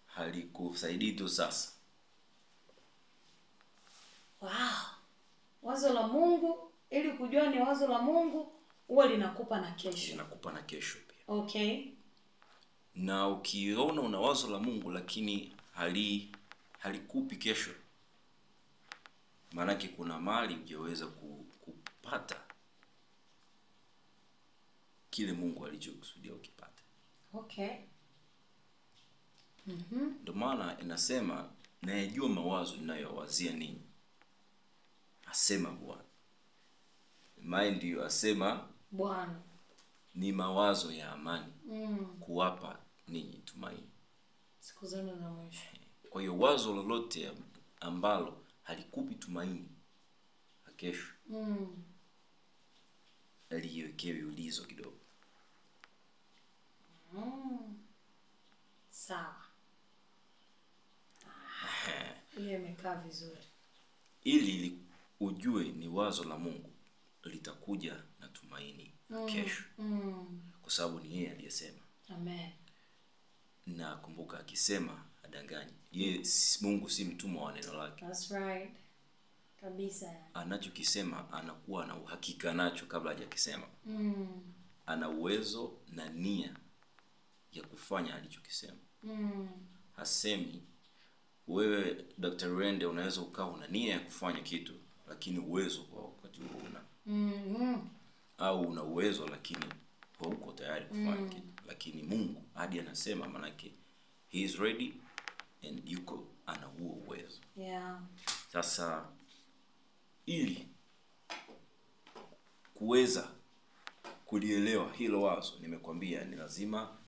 Halikusaidii tu sasa. Wow. Wazo la Mungu, ili kujua ni wazo la Mungu, huwa linakupa na kesho. Linakupa na kesho pia. Okay. Na ukiona una wazo la Mungu lakini halikupi kesho, maana kuna mali hujaweza kupata kile Mungu alichokusudia ukipate. Okay. Ndio maana inasema nayajua mawazo ninayowazia ninyi, asema Bwana. Mind you, asema Bwana, ni mawazo ya amani, kuwapa ninyi tumaini siku zenu za mwisho. Kwa hiyo wazo lolote ambalo halikupi tumaini la kesho, aliyewekewe ulizo kidogo. Sawa. Hiyo imekaa vizuri. Ili ujue ni wazo la Mungu, litakuja na tumaini kesho. Kwa sababu ni yeye aliyesema. Amen. Na kumbuka akisema hadanganyi. Yeye Mungu si mtumwa wa neno lake. That's right. Kabisa. Anachokisema anakuwa na uhakika nacho kabla hajakisema. Ana uwezo na nia ya kufanya alichokisema. Hasemi wewe Dr. Rende unaweza ukawa una nia ya kufanya kitu lakini uwezo kwa wakati huo una. Au una uwezo lakini hauko tayari kufanya kitu. Lakini Mungu hadi anasema, manake he is ready and yuko ana huo uwezo. Yeah. Sasa ili kuweza kulielewa hilo wazo, nimekwambia ni lazima